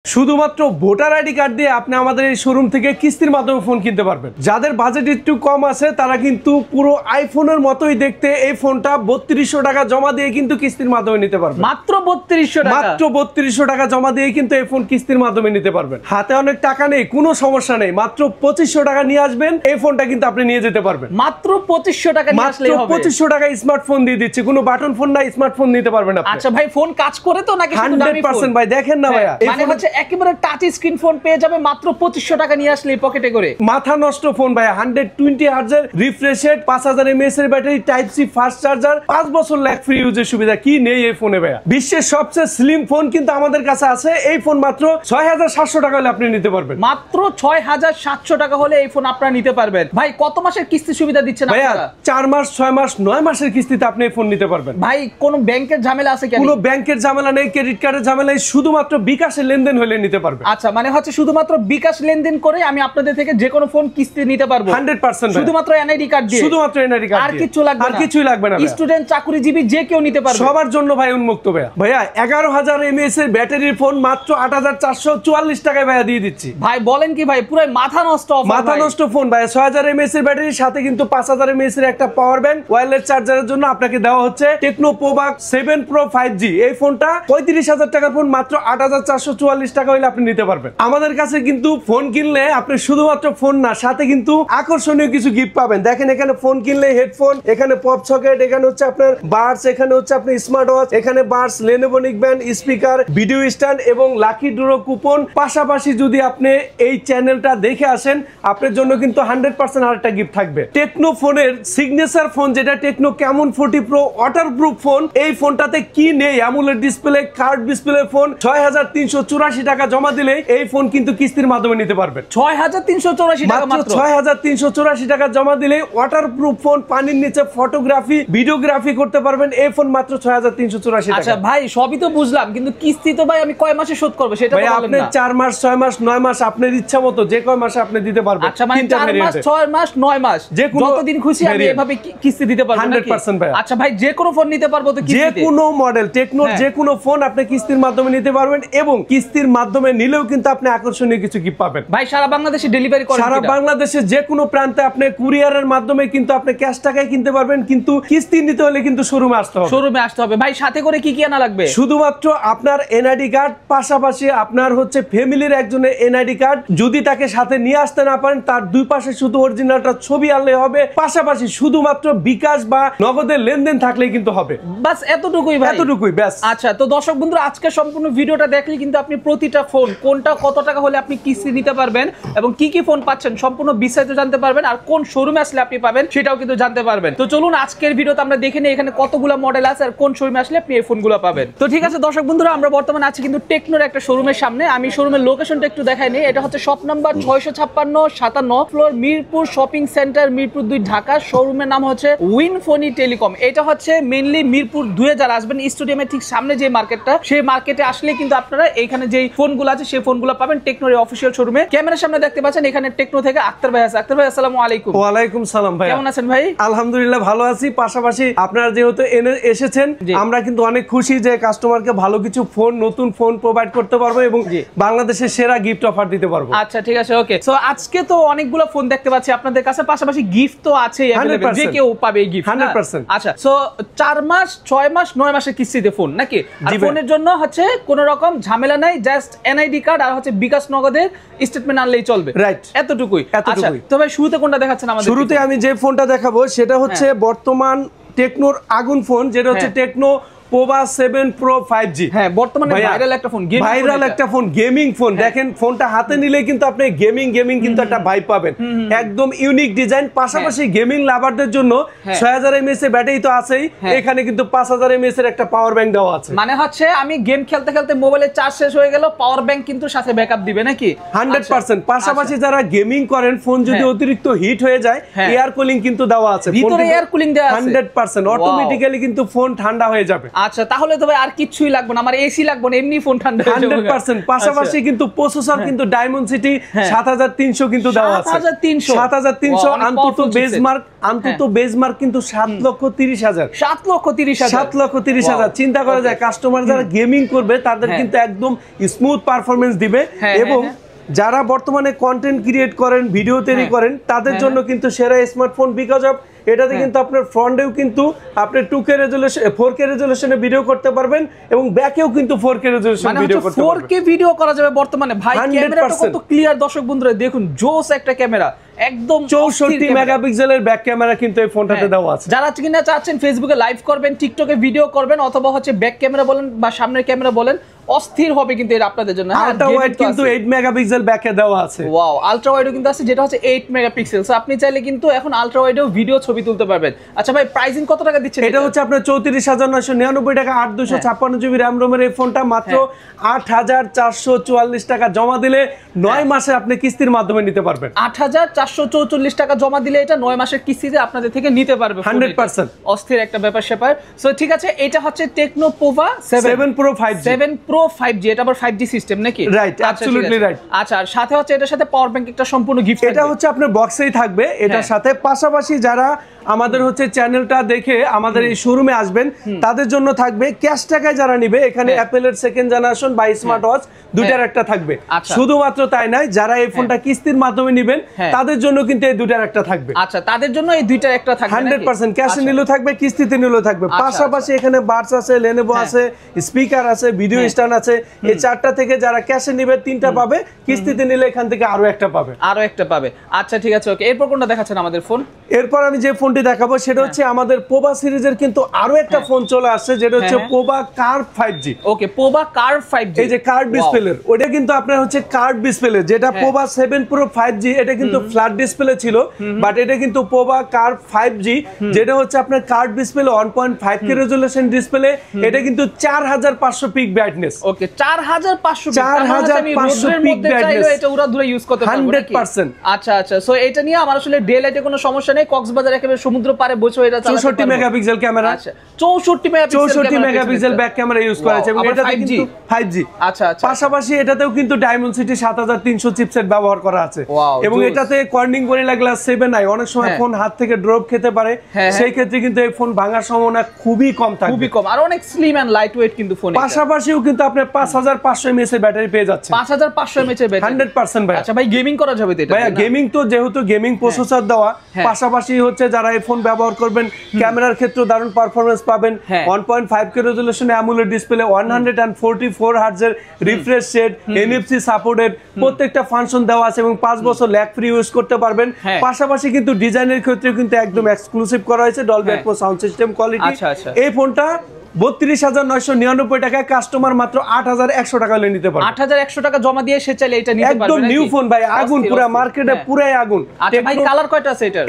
শুধুমাত্র voter ID card দিয়ে আপনি আমাদের এই শোরুম থেকে কিস্তির মাধ্যমে ফোন কিনতে পারবেন। যাদের বাজেট একটু কম আছে তারা কিন্তু পুরো আইফোনের মতোই দেখতে এই ফোনটা 3200 টাকা জমা দিয়ে কিন্তু কিস্তির মাধ্যমে নিতে পারবেন। মাত্র 3200 টাকা, মাত্র 3200 টাকা জমা দিয়ে কিন্তু এই ফোন কিস্তির মাধ্যমে নিতে পারবেন। হাতে অনেক টাকা নেই, কোনো সমস্যা নেই, মাত্র 2500 টাকা নিয়ে আসবেন, এই ফোনটা কিন্তু আপনি নিয়ে যেতে পারবেন। মাত্র 2500 টাকা নিয়ে আসলেই হবে। 2500 টাকা স্মার্টফোন দিয়ে দিচ্ছি, কোনো বাটন ফোন না, স্মার্টফোন নিতে পারবেন আপনি। আচ্ছা ভাই, ফোন কাজ করে তো নাকি শুধু দামি ফোন? 100% ভাই, দেখেন না ভাইয়া, মানে হচ্ছে একেবারে টাচ স্ক্রিন ফোন পেয়ে যাবে মাত্র 2500 টাকা নিয়ে আসলে পকেটে করে। মাথা নষ্ট ফোন ভাইয়া, 120 হার্জ এর রিফ্রেশ রেট, 5000 mAh এর battery, type C fast charger, 5 বছর ল্যাগ ফ্রি ইউজের সুবিধা, কি নেই এই ফোনে ভাইয়া? বিশ্বের সবচেয়ে স্লিম ফোন কিন্তু আমাদের কাছে আছে। এই ফোন মাত্র 6700 টাকা হলে আপনি নিতে পারবেন। মাত্র 6700 টাকা হলে এই ফোন আপনারা নিতে পারবেন। ভাই কত মাসের কিস্তি সুবিধা দিচ্ছেন ভাইয়া? আপনারা 4 মাস, 6 মাস, 9 মাসের কিস্তিতে আপনি এই ফোন নিতে পারবেন। ভাই কোন ব্যাংকের ঝামেলা আছে কি? কোনো ব্যাংকের ঝামেলা নেই, ক্রেডিট কার্ডের ঝামেলা নেই, শুধুমাত্র বিকাশের লেনদেন হলে নিতে পারবেন। আচ্ছা, মানে হচ্ছে শুধুমাত্র বিকাশ লেনদেন করে আমি আপনাদের থেকে যে কোনো ফোন কিস্তি নিতে পারবো 100%। শুধুমাত্র এনআইডি কার্ড দিয়ে, শুধুমাত্র এনআইডি কার্ড, আর কিছু লাগবে না, আর কিছুই লাগবে না। স্টুডেন্ট, চাকরিজীবী যে কেউ নিতে পারবে, সবার জন্য ভাই উন্মুক্ত ভাইয়া। ভাইয়া 11000 mAh এর ব্যাটারির ফোন মাত্র 8444 টাকায় ভাইয়া দিয়ে দিচ্ছি। ভাই বলেন কি ভাই, পুরো মাথা নষ্ট অফার, মাথা নষ্ট ফোন ভাই। 6000 mAh এর ব্যাটারির সাথে কিন্তু 5000 mAh এর একটা পাওয়ার ব্যাংক, ওয়্যারলেস চার্জারের জন্য আপনাকে দেওয়া হচ্ছে টেকনো পোভাক 7 Pro 5G। এই ফোনটা 35000 টাকার ফোন মাত্র 8444 টাকা হইলে আপনি নিতে পারবেন। আমাদের কাছে কিন্তু ফোন কিনলে আপনি শুধুমাত্র ফোন না, সাথে কিন্তু আকর্ষণীয় কিছু গিফট পাবেন। দেখেন, এখানে ফোন কিনলে হেডফোন, এখানে পপ সকেট, এখানে হচ্ছে আপনার বাডস, এখানে হচ্ছে আপনি স্মার্ট ওয়াচ, এখানে Buds, Lenovo neckband, speaker, video stand এবং লাকি ড্র কুপন। পাশাপাশি যদি আপনি এই চ্যানেলটা দেখে আসেন, আপনার জন্য কিন্তু 100% আরেকটা গিফট থাকবে। টেকনো ফোনের সিগনেচার ফোন যেটা techno Camon 40 pro waterproof phone, এই ফোনটাতে কি নেই? AMOLED display, card display phone. 6384 টাকা জমা দিলে এই ফোন কিন্তু কিস্তির মাধ্যমে নিতে পারবেন। 6384 টাকা, মাত্র 6384 টাকা জমা দিলে ওয়াটারপ্রুফ ফোন, পানির নিচে ফটোগ্রাফি, ভিডিওগ্রাফি করতে পারবেন। এই ফোন মাত্র 6384 টাকা। আচ্ছা ভাই, সবই তো বুঝলাম, কিন্তু কিস্তি তো ভাই আমি কয় মাসে শোধ করব সেটা ভাই বলেন আপনি না। 4 মাস, 6 মাস, 9 মাস আপনার ইচ্ছা মতো যে কয় মাসে আপনি দিতে পারবেন। আচ্ছা, মানে 4 মাস, 6 মাস, 9 মাস, যে কোনো যতদিন খুশি আমি এভাবে কিস্তি দিতে পারবো 100% ভাই। আচ্ছা ভাই, যে কোনো ফোন নিতে পারবো তো কিস্তিতে? যে কোনো মডেল টেকনোর যে কোনো ফোন আপনি কিস্তির মাধ্যমে নিতে পারবেন, এবং কিস্তির মাধ্যমে নিলেও কিন্তু আপনি আকর্ষণীয় কিছু গিফট পাবেন। ভাই সারা বাংলাদেশে ডেলিভারি করেন? সারা বাংলাদেশে যে কোনো প্রান্তে আপনি কুরিয়ারের মাধ্যমে কিন্তু আপনি ক্যাশ টাকায় কিনতে পারবেন, কিন্তু কিস্তি নিতে হলে কিন্তু শোরুমে আসতে হবে। শোরুমে আসতে হবে। ভাই সাথে করে কি কি আনা লাগবে? শুধুমাত্র আপনার এনআইডি কার্ড, পাশাপাশি আপনার হচ্ছে ফ্যামিলির একজনের এনআইডি কার্ড। যদি তাকে সাথে নিয়ে আসতে না পারেন, তার দুই পাশে শুধু অরিজিনালটা ছবি আনলে হবে। পাশাপাশি শুধুমাত্র বিকাশ বা নগদের লেনদেন থাকলেই কিন্তু হবে। বাস এতটুকুই ভাই, এতটুকুই ব্যাস। আচ্ছা, তো দর্শক বন্ধুরা, আজকে সম্পূর্ণ ভিডিওটা দেখলে কিন্তু আপনি প্রতিটা ফোন কোনটা কত টাকা হলে আপনি কিস্তি নিতে পারবেন এবং কি কি ফোন পাচ্ছেন সম্পূর্ণ বিস্তারিত জানতে পারবেন, আর কোন শোরুমে আসলে আপনি পাবেন সেটাও কিন্তু জানতে পারবেন। তো চলুন আজকের ভিডিওতে আমরা দেখে নিই এখানে কতগুলো মডেল আছে আর কোন শোরুমে আসলে আপনি এই ফোনগুলো পাবেন। তো ঠিক আছে দর্শক বন্ধুরা, আমরা বর্তমানে আছি কিন্তু টেকনোর একটা শোরুমের সামনে। আমি শোরুমের লোকেশনটা একটু দেখাই নিই। এটা হচ্ছে shop number 656-57 floor, Mirpur shopping centre, Mirpur 2 Dhaka. শোরুমের নাম হচ্ছে উইনফোনি টেলিকম। এটা হচ্ছে মেইনলি মিরপুর 2 যারা আসবেন, স্টেডিয়ামের ঠিক সামনে যে মার্কেটটা, সেই মার্কেটে আসলে কিন্তু আপনারা এইখানে যে ফোনগুলো আছে সেই ফোনগুলো পাবেন টেকনোর অফিসিয়াল শোরুমে। ক্যামেরার সামনে দেখতে পাচ্ছেন এখানে টেকনো থেকে আক্তার ভাই আছে। আক্তার ভাই আসসালামু আলাইকুম। ওয়া আলাইকুম সালাম ভাই, কেমন আছেন ভাই? আলহামদুলিল্লাহ ভালো আছি। পাশাপাশি আপনারা যেহেতু এসেছেন, আমরা কিন্তু অনেক খুশি যে কাস্টমারকে ভালো কিছু ফোন, নতুন ফোন প্রোভাইড করতে পারবো এবং বাংলাদেশের সেরা গিফট অফার দিতে পারবো। আচ্ছা ঠিক আছে, ওকে। সো আজকে তো অনেকগুলো ফোন দেখতে পাচ্ছি আপনাদের কাছে, পাশাপাশি গিফট তো আছে अवेलेबल, যে কেউ পাবে এই গিফট 100%। আচ্ছা, সো 4 মাস, 6 মাস, 9 মাসের কিস্তিতে ফোন নাকি? আর ফোনের জন্য হচ্ছে কোনো রকম ঝামেলা নাই, জাস্ট এনআইডি কার্ড আর হচ্ছে বিকাশ নগদের স্টেটমেন্ট আনলেই চলবে। রাইট, এতটুকুই। আচ্ছা, তো ভাই শুরুতে কোনটা দেখাচ্ছেন আমাদের? শুরুতে আমি যে ফোনটা দেখাবো সেটা হচ্ছে বর্তমান টেকনোর আগুন ফোন, যেটা হচ্ছে টেকনো পোভা 7 Pro 5G। হ্যাঁ, বর্তমানে ভাইরাল একটা ফোন, ভাইরাল একটা ফোন, গেমিং ফোন। দেখেন ফোনটা হাতে নিলে কিন্তু আপনি গেমিং কিন্তু একটা ভাইব পাবেন। একদম ইউনিক ডিজাইন। পাশাপাশি গেমিং লাভারদের জন্য 6000 mAh এর ব্যাটারি তো আছেই, এখানে কিন্তু 5000 mAh এর একটা পাওয়ার ব্যাংক দেওয়া আছে। মানে হচ্ছে আমি গেম খেলতে খেলতে মোবাইলের চার্জ শেষ হয়ে গেল, পাওয়ার ব্যাংক কিন্তু সাথে ব্যাকআপ দিবে নাকি? 100%। পাশাপাশি যারা গেমিং করেন, ফোন যদি অতিরিক্ত হিট হয়ে যায়, এয়ার কুলিং কিন্তু দেওয়া আছে। ভিতরে এয়ার কুলিং দেওয়া আছে 100%। অটোমেটিক্যালি কিন্তু ফোন ঠান্ডা হয়ে যাবে। আচ্ছা তাহলে তো ভাই আর কিছুই লাগবে না, আমার এসি লাগবে না, এমনি ফোন ঠান্ডা হয়ে যাবে 100%। পাশাপাশি কিন্তু প্রসেসর কিন্তু ডায়মন্ডসিটি 7300 কিন্তু দেওয়া আছে। 7300 আন্তত বেজমার্ক কিন্তু 7,30,000 7,30,000। চিন্তা করা যায় কাস্টমার যারা গেমিং করবে তাদের কিন্তু একদম স্মুথ পারফরম্যান্স দিবে। এবং যারা বর্তমানে কন্টেন্ট ক্রিয়েট করেন, ভিডিও তৈরি করেন, তাদের জন্য কিন্তু সেরা স্মার্টফোন, বিকজ অফ এটাতে কিন্তু আপনার ফ্রন্টেও কিন্তু আপনি 2K রেজোলিউশন 4K রেজোলিউশনে ভিডিও করতে পারবেন এবং ব্যাকেও কিন্তু 4K রেজোলিউশন ভিডিও করতে পারবেন। 4K ভিডিও করা যাবে বর্তমানে ভাই। ক্যামেরাটা কত ক্লিয়ার দর্শক বন্ধুরা দেখুন, জোস একটা ক্যামেরা, একদম 64 মেগাপিক্সেলের ব্যাক ক্যামেরা কিন্তু এই ফোনটাতে দেওয়া আছে। যারা কিনা চাচ্ছেন ফেসবুকে লাইভ করবেন, টিকটকে ভিডিও করবেন, অথবা হচ্ছে ব্যাক ক্যামেরা বলেন বা সামনের ক্যামেরা বলেন, অস্থির হবে কিন্তু এটা আপনাদের জন্য। আলট্রা ওয়াইড কিন্তু 8 মেগাপিক্সেল ব্যাকে দেওয়া আছে। ওয়াও, আলট্রা ওয়াইডও কিন্তু আছে যেটা হচ্ছে 8 মেগাপিক্সেল। সো আপনি চাইলে কিন্তু এখন আলট্রা ওয়াইডেও ভিডিও ছবি তুলতে পারবেন। আচ্ছা ভাই, প্রাইসিং কত টাকা দিচ্ছেন? এটা হচ্ছে আপনার 34,999 টাকা, 8/256 জিবি র‍্যাম রোমের এই ফোনটা মাত্র 8,444 টাকা জমা দিলে 9 মাসে আপনি কিস্তির মাধ্যমে নিতে পারবেন। 8,444 টাকা জমা দিলে এটা 9 মাসের কিস্তিতে আপনাদের থেকে নিতে পারবে 100%। অস্থির একটা ব্যাপার স্যাপার। সো ঠিক আছে, এটা হচ্ছে techno Pova 7 Pro 5G। 7 Pro 5G, এটা আবার 5G সিস্টেম নাকি? Right, absolutely right. আচ্ছা, আর সাথে হচ্ছে এটার সাথে পাওয়ার ব্যাংক একটা সম্পূর্ণ গিফট। এটা হচ্ছে আপনার বক্সেই থাকবে এটার সাথে। পাশাপাশি যারা আমাদের হচ্ছে চ্যানেলটা দেখে আমাদের এই শোরুমে আসবেন তাদের জন্য থাকবে ক্যাশ টাকায় যারা নিবে এখানে অ্যাপেলের সেকেন্ড জেনারেশন বা স্মার্ট ওয়াচ দুইটার একটা থাকবে। শুধুমাত্র তাই নয়, যারা এই ফোনটা কিস্তির মাধ্যমে নেবেন তাদের জন্য কিন্তু এই দুইটার একটা থাকবে। আচ্ছা, তাদের জন্য এই দুইটার একটা থাকবে 100%। ক্যাশে নিলেও থাকবে, কিস্তিতে নিলেও থাকবে। পাশাপাশি এখানে বাডস আছে, লেনোভো আছে, স্পিকার আছে, ভিডিও স্ট্যান্ড আছে। এই চারটা থেকে যারা ক্যাশে নেবে 3টা পাবে, কিস্তিতে নিলে এখান থেকে আরো একটা পাবে। আচ্ছা ঠিক আছে, ওকে। এরপর কোনটা দেখাচ্ছেন আমাদের ফোন? এরপর আমি যে ফোনটি দেখাবো সেটা হচ্ছে আমাদের পোভা সিরিজের কিন্তু আরো একটা ফোন চলে আসছে যেটা হচ্ছে পোভা কার্ভ 5G। ওকে, পোভা কার্ভ 5G, এই যে কার্ভ ডিসপ্লে, ওটা কিন্তু আপনার হচ্ছে কার্ভ ডিসপ্লে। যেটা পোভা 7 Pro 5G এটা কিন্তু ফ্ল্যাট ডিসপ্লে ছিল, বাট এটা কিন্তু পোভা কার্ভ 5G যেটা হচ্ছে আপনার curve display 1.5K resolution display. এটা কিন্তু 4500 পিক ব্রাইটনেস। ওকে, 4500 পিক ব্রাইটনেস, এটা উড়া ধরে ইউজ করতে পারবো 100%। আচ্ছা আচ্ছা, সো এটা নিয়ে আমার আসলে ডে লাইটে কোনো সমস্যা নেই, কক্সবাজার একেবারে সমুদ্র পারে বসে এটা চালাতে পারবো। 64 মেগাপিক্সেল ক্যামেরা। আচ্ছা, 64 মেগাপিক্সেল ব্যাক ক্যামেরা ইউজ করা আছে এবং এটা কিন্তু 5G। আচ্ছা আচ্ছা, পাশাপাশি এটাতেও কিন্তু ডায়মন্ডসিটি 7300 চিপসেট ব্যবহার করা আছে এবং এটাতে কর্নিং গরিলা গ্লাস 7i। অনেক সময় ফোন হাত থেকে ড্রপ খেতে পারে, সেই ক্ষেত্রে কিন্তু এই ফোন ভাঙার সম্ভাবনা খুবই কম থাকবে, খুবই কম, আর অনেক স্লিম এন্ড লাইট ওয়েট কিন্তু ফোন। পাশাপাশিও কিন্তু আপনি 5500 mAh এর ব্যাটারি পেয়ে যাচ্ছেন। 5500 mAh এর ব্যাটারি 100% ভাই। আচ্ছা ভাই, গেমিং করা যাবে তো এটা? ভাই গেমিং তো যেহেতু গেমিং প্রসেসর দেওয়া, পাশাপাশি হচ্ছে যারা এই ফোন ব্যবহার করবেন ক্যামেরার ক্ষেত্রে দারুণ পারফরম্যান্স পাবেন। 1.5K রেজোলিউশনে অ্যামোলেড ডিসপ্লে, 144 হার্টজ এর রিফ্রেশ রেট, NFC সাপোর্টেড, প্রত্যেকটা ফাংশন দেওয়া আছে এবং 5 বছর ল্যাগ ফ্রি ইউজ করতে পারবেন। পাশাপাশি কিন্তু ডিজাইনের ক্ষেত্রে কিন্তু একদম এক্সক্লুসিভ করা হয়েছে Dolby atoms sound system quality. এই ফোনটা 32,999 টাকায় কাস্টমার মাত্র 8,100 টাকা হলে নিতে পারবে। 8,100 টাকা জমা দিয়ে সে চাইলে এটা নিতে পারবে। একদম নিউ ফোন ভাই, আগুন পুরো মার্কেটে পুরাই আগুন। আচ্ছা ভাই, কালার কয়টা আছে এটার?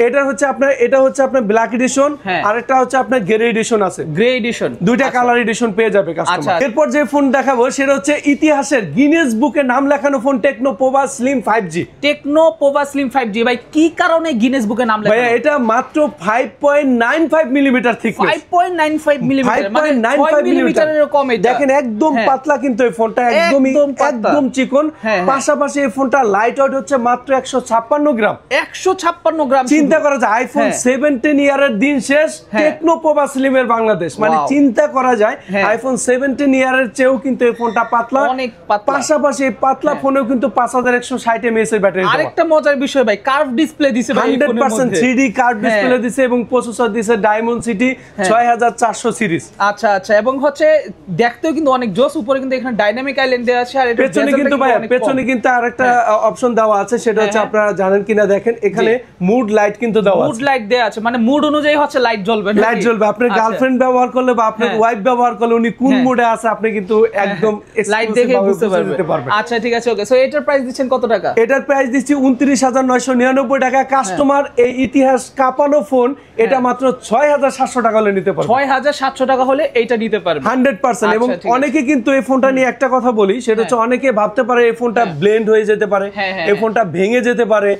এটা হচ্ছে আপনার ব্ল্যাক এডিশন, আর একটা হচ্ছে আপনার গ্রে এডিশন আছে। গ্রে এডিশন, দুইটা কালার এডিশন পেয়ে যাবে কাস্টমার। এরপর যে ফোন দেখাবো সেটা হচ্ছে ইতিহাসের গিনেস বুকে নাম লেখানো phone techno Pova slim 5G। Techno Pova slim 5G ভাই, কি কারণে গিনেস বুকে নাম লেখানো? ভাই এটা মাত্র 5.95 মিলিমিটার থিকনেস। 5.95 মিলিমিটার, মানে 9 মিলিমিটারেরও কম। এটা দেখেন একদম পাতলা কিন্তু এই ফোনটা, একদম চিকন। পাশাপাশি এই ফোনটা লাইট ওয়েট হচ্ছে মাত্র 156 গ্রাম। 156 গ্রাম। চিন্তা করা যায় আইফোন 17 ইয়ারের দিন শেষ, টেকনো পোভা স্লিম এর বাংলাদেশ, মানে চিন্তা করা যায় আইফোন 17 ইয়ারের চেয়েও কিন্তু এই ফোনটা পাতলা, অনেক পাতলা। পাশাপাশি এই পাতলা ফোনেও কিন্তু 5160 mAh এর ব্যাটারি। আরেকটা মজার বিষয় ভাই, কার্ভ ডিসপ্লে দিছে ভাই, 100% 3D কার্ভ ডিসপ্লে দিছে এবং প্রসেসর দিছে ডায়মন্ডসিটি 6400 সিরিজ। আচ্ছা আচ্ছা, এবং হচ্ছে দেখতেও কিন্তু অনেক জোস। উপরে কিন্তু এখানে ডাইনামিক আইল্যান্ড দেওয়া আছে, আর এটা পেছনে কিন্তু ভাই পেছনে কিন্তু আরেকটা অপশন দেওয়া আছে, সেটা হচ্ছে আপনারা জানেন কিনা দেখেন, এখানে মুড লাইট কিন্তু দেওয়া আছে। মুড লাইট দেওয়া আছে, মানে মুড অনুযায়ী হচ্ছে লাইট জ্বলবে, লাইট জ্বলবে। আপনার গার্লফ্রেন্ড ব্যবহার করলে বা আপনার ওয়াইফ ব্যবহার করলে উনি কোন মুডে আছে আপনি কিন্তু একদম লাইট দেখে বুঝতে পারবেন। আচ্ছা ঠিক আছে, ওকে। সো এটার প্রাইস দিচ্ছেন কত টাকা? এটার প্রাইস দিচ্ছি 29,999 টাকা। কাস্টমার এই ইতিহাস কাঁপানো ফোন এটা মাত্র 6,700 টাকা হলে নিতে পারবে। 6,700 টাকা হলে এইটা নিতে পারবেন 100%। এবং অনেকে কিন্তু এই ফোনটা নিয়ে একটা কথা বলি, সেটা হচ্ছে অনেকে ভাবতে পারে এই ফোনটা ব্লেন্ড হয়ে যেতে পারে, এই ফোনটা ভেঙে যেতে পারে,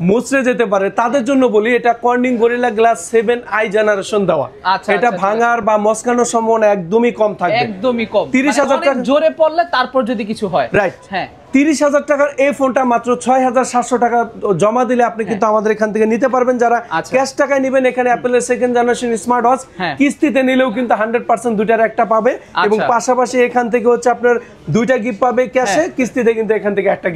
মুচড়ে যেতে পারে। তাদের জন্য বলি এটা Corning gorilla glass 7i generation দেওয়া, এটা ভাঙার বা মস্কানোর সম্ভাবনা একদমই কম থাকবে, একদমই কম। 30,000 টাকা জোরে পড়লে তারপর যদি কিছু হয়, রাইট। 30,000 টাকার এই ফোনটা মাত্র 6,700 টাকা জমা দিলে আপনি কিন্তু আমাদের এখান থেকে নিতে পারবেন। যারা ক্যাশ টাকায় নেবেন, এখানে অ্যাপলের সেকেন্ড জেনারেশন স্মার্ট ওয়াচ কিস্তিতে নিলেও কিন্তু 100% দুইটার একটা পাবে, এবং পাশাপাশি এখান থেকে হচ্ছে আপনার দুইটা গিফট পাবে ক্যাশে, কিস্তিতে কিন্তু এখান থেকে একটা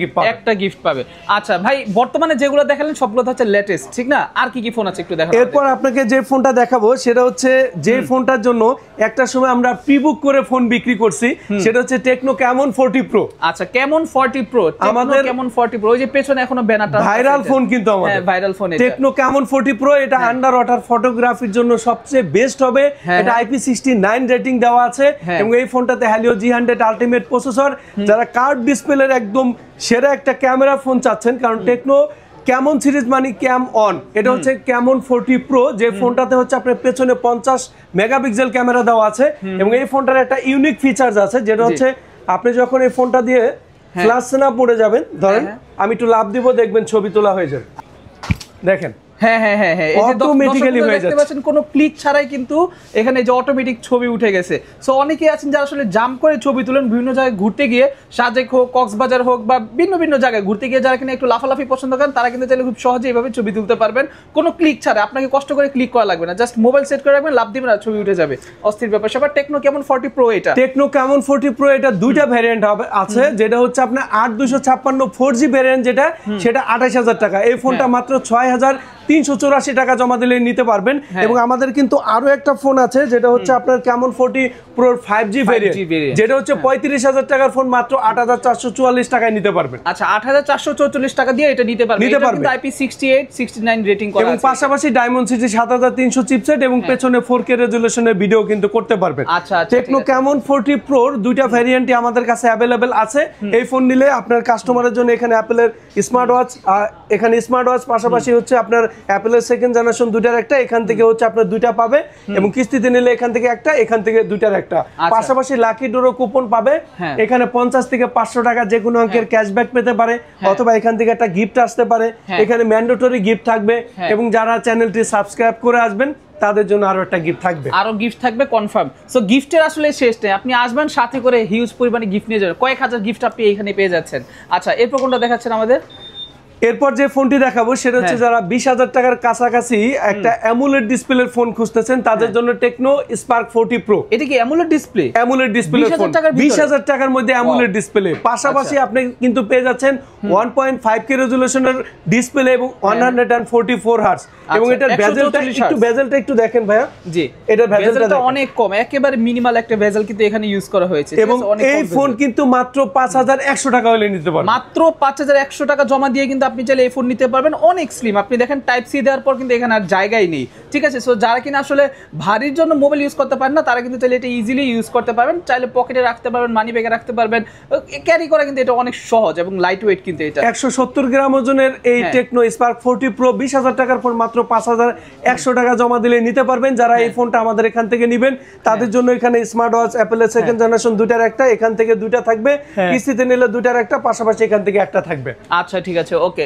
গিফট পাবে। আচ্ছা ভাই, বর্তমানে যেগুলো দেখালেন সবগুলো হচ্ছে লেটেস্ট, ঠিক না? আর কি কি ফোন আছে একটু দেখাবো। এরপর আপনাকে যে ফোনটা দেখাবো সেটা হচ্ছে যে ফোনটার জন্য একটা সময় আমরা প্রি-বুক করে ফোন বিক্রি করছি, সেটা হচ্ছে টেকনো ক্যামন 40 প্রো। আচ্ছা, ক্যামন 40 প্রো, আমাদের ক্যামন 40 প্রো, ওই যে পেছনে এখনো ব্যানারটা ভাইরাল ফোন, কিন্তু আমাদের viral phone techno Camon 40 pro. এটা আন্ডার ওয়াটার ফটোগ্রাফির জন্য সবচেয়ে বেস্ট হবে। এটা IP69 রেটিং দেওয়া আছে, এবং এই ফোনটাতে Helio G100 আলটিমেট প্রসেসর। যারা কার্ভ ডিসপ্লের একদম সেরা একটা ক্যামেরা ফোন চাচ্ছেন, কারণ টেকনো ক্যামন সিরিজ মানে ক্যাম অন, এটা হচ্ছে ক্যামন 40 প্রো, যে ফোনটাতে হচ্ছে আপনার পেছনে 50 মেগাপিক্সেল ক্যামেরা দেওয়া আছে, এবং এই ফোনটার একটা ইউনিক ফিচার্স আছে, যেটা হচ্ছে আপনি যখন এই ফোনটা দিয়ে ফ্ল্যাশ না পড়ে যাবেন, ধরেন আমি একটু লাভ দিব, দেখবেন ছবি তোলা হয়ে যাবে, দেখেন অটোমেটিক্যালি হয়ে যাচ্ছে, দেখতে কোনো ক্লিক ছাড়াই কিন্তু এখানে যে অটোমেটিক ছবি উঠে গেছে। সো অনেকেই আছেন যারা আসলে জাম্প করে ছবি তুলেন বিভিন্ন জায়গায় ঘুরতে গিয়ে, সাজেক হোক, কক্সবাজার হোক, বা ভিন্ন ভিন্ন জায়গায় ঘুরতে গিয়ে যারা কিনা একটু লাফালাফি পছন্দ করেন, তারা কিন্তু চাইলে খুব সহজে এইভাবে ছবি তুলতে পারবেন, কোনো ক্লিক ছাড়া। আপনাকে কষ্ট করে ক্লিক করা লাগবে না, জাস্ট মোবাইল সেট করে রাখবেন, লাভ দিবেন আর ছবি উঠে যাবে, অস্থির ব্যাপার। সেবার টেকনো ক্যামন 40 প্রো, এটা টেকনো ক্যামন 40 প্রো, এটা দুইটা ভ্যারিয়েন্ট আছে, যেটা হচ্ছে আপনার 8256 4G ভ্যারিয়েন্ট, যেটা সেটা 28,000 টাকা। এই ফোনটা মাত্র 6,384 টাকা জমা দিলে নিতে পারবেন। এবং আমাদের কিন্তু আরো একটা ফোন আছে, যেটা হচ্ছে আপনার ক্যামন 40 প্রো 5G ভ্যারিয়েন্ট, যেটা হচ্ছে 35,000 টাকার ফোন মাত্র 8,444 টাকায় নিতে পারবেন। আচ্ছা, 8,444 টাকা দিয়ে এটা নিতে পারবেন। এটা কিন্তু IP68 69 রেটিং করা আছে, এবং পাশাপাশি ডায়মন্ড সিটি 7300 চিপসেট এবং পেছনে 4K রেজোলিউশনের ভিডিও কিন্তু করতে পারবেন। আচ্ছা, টেকনো ক্যামন 40 প্রোর দুইটা ভ্যারিয়েন্টই আমাদের কাছে অ্যাভেলেবেল আছে। এই ফোন নিলে আপনার কাস্টমারের জন্য এখানে অ্যাপলের স্মার্ট ওয়াচ, এখানে স্মার্ট ওয়াচ, পাশাপাশি হচ্ছে আপনার অ্যাপলের সেকেন্ড জেনারেশন দুইটার একটা, এখান থেকে হচ্ছে আপনার দুইটা পাবে, এবং কিস্তিতে নিলে এখান থেকে একটা, এখান থেকে দুইটার একটা। পাশাপাশি লাকি ডোরো কুপন পাবে, এখানে 50 থেকে 500 টাকা যে কোনো অঙ্কের ক্যাশব্যাক পেতে পারে, অথবা এখান থেকে একটা গিফট আসতে পারে। এখানে ম্যান্ডেটরি গিফট থাকবে, এবং যারা চ্যানেলটি সাবস্ক্রাইব করে আসবেন তাদের জন্য আরো একটা গিফট থাকবে, কনফার্ম। সো গিফটের আসলে শেষ নেই, আপনি আসবেন সাথে করে হিউজ পরিমাণে গিফট নিয়ে যাবেন, কয়েক হাজার গিফট আপনি এখানে পেয়ে যাচ্ছেন। আচ্ছা, এরপর কোনটা দেখাচ্ছেন আমাদের? এরপর যে ফোনটি দেখাবো সেটা হচ্ছে যারা 20,000 টাকার কাছাকাছি একটা অ্যামুলেট ডিসপ্লের ফোন খুঁজতেছেন, তাদের জন্য টেকনো স্পার্ক 40 প্রো। এটা কি amulet display? Amulet display phone, 20,000 টাকার মধ্যে অ্যামুলেট ডিসপ্লে। পাশাপাশি আপনি কিন্তু পেয়ে যাচ্ছেন 1.5K রেজোলিউশনের ডিসপ্লে এবং 144 হার্টজ, এবং এটার বেজেলটা একটু দেখেন ভাইয়া। জি, এটার বেজেলটা অনেক কম, একেবারে মিনিমাল একটা বেজেল কিন্তু এখানে ইউজ করা হয়েছে, এবং এই ফোন কিন্তু মাত্র 5,100 টাকা হলে নিতে পারবেন। মাত্র 5,100 টাকা জমা দিয়ে কিন্তু আপনি চাইলে এই ফোন নিতে পারবেন। অনেক স্লিম, আপনি দেখেন টাইপ সি দেওয়ার পর কিন্তু এখানে আর জায়গাই নেই, ঠিক আছে? সো যারা কিনা আসলে ভারীর জন্য মোবাইল ইউজ করতে পারেন না, তারা কিন্তু চাইলে এটা ইজিলি ইউজ করতে পারবেন, চাইলে পকেটে রাখতে পারবেন, মানি ব্যাগে রাখতে পারবেন, ক্যারি করা কিন্তু এটা অনেক সহজ এবং লাইট ওয়েট। কিন্তু এটা 170 গ্রাম ওজনের এই টেকনো স্পার্ক 40 প্রো 20,000 টাকার ফোন মাত্র 5,100 টাকা জমা দিলে নিতে পারবেন। যারা এই ফোনটা আমাদের এখান থেকে নেবেন তাদের জন্য এখানে স্মার্ট ওয়াচ, অ্যাপলের সেকেন্ড জেনারেশন দুইটার একটা, এখান থেকে দুইটা থাকবে, কিস্তিতে নিলে দুইটার একটা, পাশাপাশি এখান থেকে একটা থাকবে। আচ্ছা, ঠিক আছে, ওকে।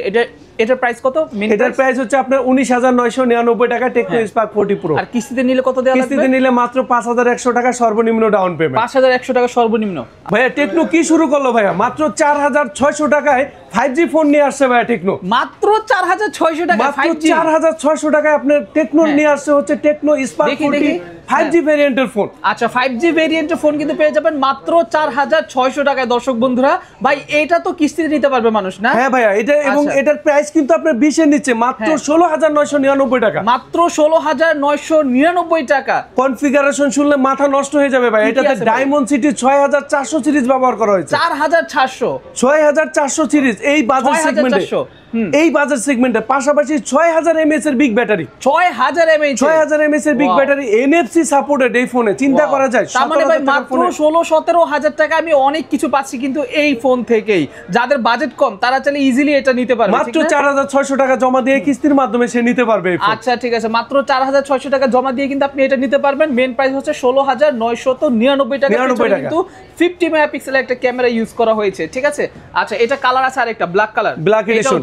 এটার প্রাইস কত? এটার প্রাইস হচ্ছে আপনার 19,999 টাকা টেকনো স্পার্ক 40 প্রো। আর কিস্তিতে নিলে কত দেওয়া লাগবে? কিস্তিতে নিলে মাত্র 5,100 টাকা সর্বনিম্ন ডাউন পেমেন্ট। 5,100 টাকা সর্বনিম্ন। ভাইয়া টেকনো কি শুরু করলো ভাইয়া? মাত্র 4,600 টাকায় 5G ফোন নিয়ে আসছে ভাইয়া টেকনো। মাত্র 4,600 টাকা 5G? 4,600 টাকায় আপনার টেকনো নিয়ে আসছে হচ্ছে টেকনো স্পার্ক 40 5G ভেরিয়েন্টের ফোন। আচ্ছা, 5G ভেরিয়েন্টের ফোন কিন্তু পেয়ে যাবেন মাত্র 4,600 টাকায়। দর্শক বন্ধুরা, ভাই এটা তো কিস্তিতে নিতে পারবে মানুষ, না? হ্যাঁ ভাইয়া, এটা এবং এটার প্রাইস কিন্তু আপনার 20 এর নিচে, মাত্র 16,999 টাকা। মাত্র 16,999 টাকা। কনফিগারেশন শুনলে মাথা নষ্ট হয়ে যাবে ভাই। এটাতে ডায়মন্ড সিটি 6,400 সিরিজ ব্যবহার করা হয়েছে। 4,400 6,400 সিরিজ এই বাজেট সেগমেন্টে এই বাজার সেগমেন্টে, পাশাপাশি 6000 mAh এর বিগ ব্যাটারি, 6000 mAh 6000 mAh এর বিগ ব্যাটারি, NFC সাপোর্টেড এই ফোনে, চিন্তা করা যায়। তার মানে ভাই মাত্র 16-17 টাকা আমি অনেক কিছু পাচ্ছি কিন্তু এই ফোন থেকেই। যাদের বাজেট কম তারা চাইলে ইজিলি এটা নিতে পারবে, মাত্র 4600 টাকা জমা দিয়ে কিস্তির মাধ্যমে সে নিতে পারবে। আচ্ছা ঠিক আছে, মাত্র 4600 টাকা জমা দিয়ে কিন্তু আপনি এটা নিতে পারবেন। মেন প্রাইস হচ্ছে 16999 টাকা, কিন্তু 50 মেগাপিক্সেলের একটা ক্যামেরা ইউজ করা হয়েছে, ঠিক আছে। আচ্ছা এটা কালার আছে আরেকটা ব্ল্যাক কালার, ব্ল্যাক এডিশন।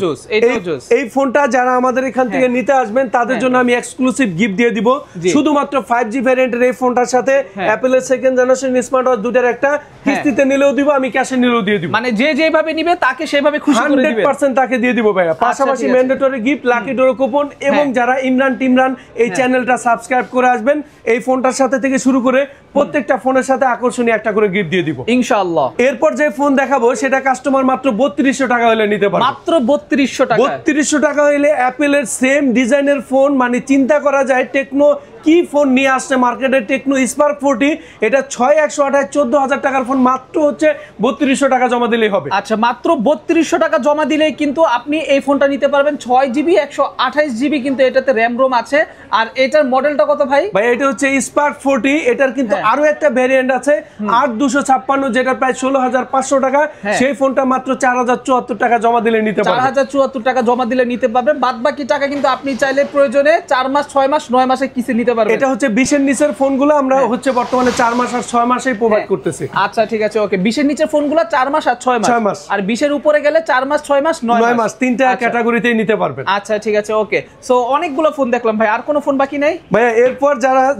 এই ফোনটা যারা আমাদের এখান থেকে নিতে আসবেন তাদের জন্য আমি এক্সক্লুসিভ গিফট দিয়ে দিব, শুধুমাত্র 5G ভ্যারিয়েন্টের এই ফোনটার সাথে অ্যাপলের সেকেন্ড জেনারেশন স্মার্ট ওয়াচ দুটার একটা কিস্তিতে নিলেও দিব, আমি ক্যাশে নিলেও দিয়ে দিব। মানে যে যেভাবে নিবে তাকে সেভাবে খুশি করে দিবেন, 100% তাকে দিয়ে দিব ভাইয়া। পাশাপাশি ম্যান্ডেটরি গিফট লাকি ডোর কুপন, এবং যারা ইমরান টিমরান এই চ্যানেলটা সাবস্ক্রাইব করে আসবেন এই ফোনটার সাথে থেকে শুরু করে প্রত্যেকটা ফোনের সাথে আকর্ষণীয় একটা করে গিফট দিয়ে দিব ইনশাআল্লাহ। এরপর যে ফোন দেখাবো সেটা কাস্টমার মাত্র 3200 টাকা হলে নিতে পারবে, মাত্র 3200 টাকা। 3200 টাকা হলে অ্যাপলের সেম ডিজাইনের ফোন, মানে চিন্তা করা যায় টেকনো কি ফোন নিয়ে আসছে মার্কেটে, টেকনো স্পার্ক 40, এটা 6128 14000 টাকার ফোন, মাত্র হচ্ছে 3200 টাকা জমা দিলেই হবে। আচ্ছা মাত্র 3200 টাকা জমা দিলেই কিন্তু আপনি এই ফোনটা নিতে পারবেন। 6GB 128GB কিন্তু এটাতে র্যাম রোম আছে। আর এটার মডেলটা কত ভাই? ভাই এটা হচ্ছে স্পার্ক 40, এটার কিন্তু আরো একটা ভ্যারিয়েন্ট আছে 8256, যেটা প্রায় 16500 টাকা, সেই ফোনটা মাত্র 4074 টাকা জমা দিলে নিতে পারবেন। 4074 টাকা জমা দিলে নিতে পারবেন। বাদ বাকি টাকা কিন্তু আপনি চাইলে প্রয়োজনে 4 মাস 6 মাস 9 মাসে কিস্তি নিতে পারবেন। এটা হচ্ছে 20 এর নিচের ফোনগুলো আমরা হচ্ছে বর্তমানে 4 মাস আর 6 মাসেই প্রোভাইড করতেছি। আচ্ছা ঠিক আছে, ওকে। 20 এর নিচের ফোনগুলো 4 মাস আর 6 মাস, আর 20 এর উপরে গেলে 4 মাস 6 মাস 9 মাস, তিনটা ক্যাটাগরিতেই নিতে পারবেন। আচ্ছা ঠিক আছে, ওকে। সো অনেকগুলো ফোন দেখলাম ভাই, আর কোনো ফোন বাকি নাই ভাইয়া? এরপর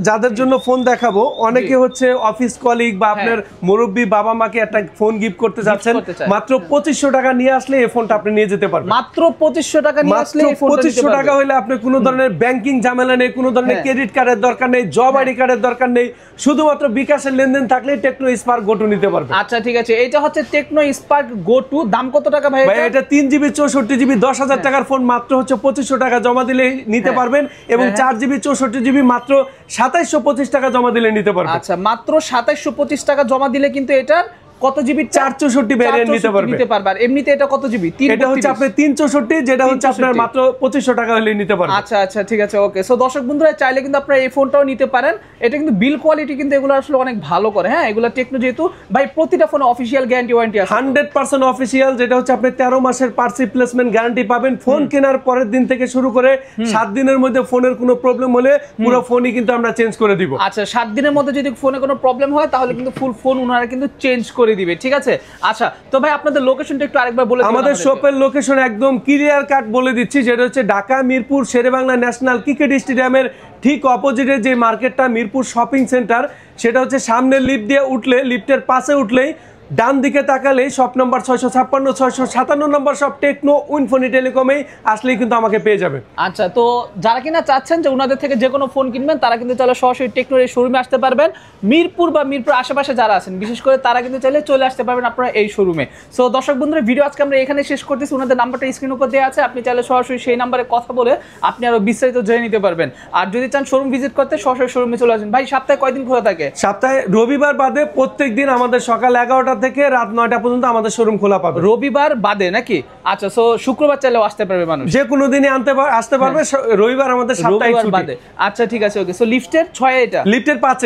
যাদের জন্য ফোন দেখাবো, অনেকে হচ্ছে অফিস কলিগ বা আপনার মুরব্বী বাবা মাকে একটা ফোন গিফট করতে যাচ্ছেন, মাত্র 2500 টাকা নিয়ে আসলে এই ফোনটা আপনি নিয়ে যেতে পারবেন। মাত্র 2500 টাকা নিয়ে আসলে এই ফোনটা 2500 টাকা হলে আপনি কোনো ধরনের ব্যাংকিং ঝামেলা নেই, কোনো ধরনের ক্রেডিট কার্ডের দরকার নেই, জব আইডি কার্ডের দরকার নেই, শুধুমাত্র বিকাশের লেনদেন থাকলে টেকনো স্পার্ক গো টু নিতে পারবেন। আচ্ছা ঠিক আছে, এটা হচ্ছে টেকনো স্পার্ক গো টু। দাম কত টাকা ভাই? ভাই এটা 3GB 64GB 10000 টাকার ফোন, মাত্র হচ্ছে 2500 টাকা জমা দিলে নিতে পারবেন, এবং 4GB 64GB মাত্র 2725 টাকা জমা দিলে নিতে পারবেন। আচ্ছা মাত্র 2725 টাকা জমা দিলে কিন্তু এটা কত জিবি? 464 ভ্যারিয়েন্ট নিতে পারবে। আর এমনিতে এটা কত জিবি? এটা হচ্ছে আপনি 364, যেটা হচ্ছে আপনার মাত্র 2500 টাকা হলে নিতে পারবেন। আচ্ছা আচ্ছা ঠিক আছে, ওকে। সো দর্শক বন্ধুরা চাইলে কিন্তু আপনারা এই ফোনটাও নিতে পারেন। এটা কিন্তু বিল কোয়ালিটি কিন্তু এগুলো আসলে অনেক ভালো করে। হ্যাঁ, এগুলো টেকনো যেহেতু ভাই প্রতিটা ফোনে অফিশিয়াল গ্যারান্টি ওয়ারেন্টি আছে, 100% অফিশিয়াল, যেটা হচ্ছে আপনি 13 মাসের পার্টস রিপ্লেসমেন্ট গ্যারান্টি পাবেন। ফোন কেনার পরের দিন থেকে শুরু করে 7 দিনের মধ্যে ফোনের কোনো প্রবলেম হলে পুরো ফোনই কিন্তু আমরা চেঞ্জ করে দিব। আচ্ছা 7 দিনের মধ্যে যদি ফোনে কোনো প্রবলেম হয় তাহলে কিন্তু ফুল ফোন ওনারা কিন্তু চেঞ্জ করে দিবে, ঠিক আছে। আচ্ছা তো ভাই আপনাদের লোকেশনটা একটু আরেকবার বলে দিন। আমাদের শপের লোকেশন একদম ক্লিয়ার কাট বলে দিচ্ছি, যেটা হচ্ছে ঢাকা মিরপুর শেরেবাংলা ন্যাশনাল ক্রিকেট স্টেডিয়ামের ঠিক অপোজিটে যে মার্কেটটা মিরপুর শপিং সেন্টার, সেটা হচ্ছে সামনে লিফট দিয়ে উঠলে, লিফটের পাশে উঠলেই ডান দিকে তাকালে শপ নাম্বার 656 657 নম্বর শপ টেকনো উইনফোনি টেলিকমেই আসলেই কিন্তু আমাকে পেয়ে যাবেন। আচ্ছা তো যারা কিনা চাচ্ছেন যে ওনাদের থেকে যে কোনো ফোন কিনবেন তারা কিন্তু চাইলে সরাসরি টেকনোর এই শোরুমে আসতে পারবেন। মিরপুর বা মিরপুর আশেপাশে যারা আছেন বিশেষ করে তারা কিন্তু চাইলে চলে আসতে পারবেন আপনারা এই শোরুমে। সো দর্শক বন্ধুরা ভিডিও আজকে আমরা এখানে শেষ করতেছি। ওনাদের নাম্বারটা স্ক্রিন উপর দেওয়া আছে, আপনি চাইলে সরাসরি সেই নাম্বারে কথা বলে আপনি আরো বিস্তারিত জেনে নিতে পারবেন। আর যদি চান শোরুম ভিজিট করতে সরাসরি শোরুমে চলে আসবেন। ভাই সপ্তাহে কয়দিন খোলা থাকে? সপ্তাহে রবিবার বাদে প্রত্যেক দিন আমাদের সকাল 11টা থেকে রাত 9টা পর্যন্ত আমাদের শোরুম খোলা পাবে। রবিবার বাদে নাকি? আচ্ছা সো শুক্রবার চাইলেও আসতে পারবে মানুষ, যে কোনো দিনই আসতে পারবে, রবিবার আমাদের সাপ্তাহিক ছুটি বাদে। আচ্ছা ঠিক আছে, ওকে। সো লিফটের 6 এটা লিফটের 5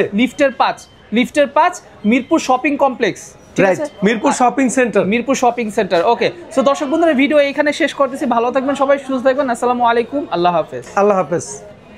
লিফটের 5 Mirpur shopping complex, right, Mirpur shopping centre. Okay so দর্শক বন্ধুরা ভিডিও এখানে শেষ করতেছি। ভালো থাকবেন সবাই, সুস্থ থাকবেন। আসসালামু আলাইকুম, আল্লাহ হাফেজ।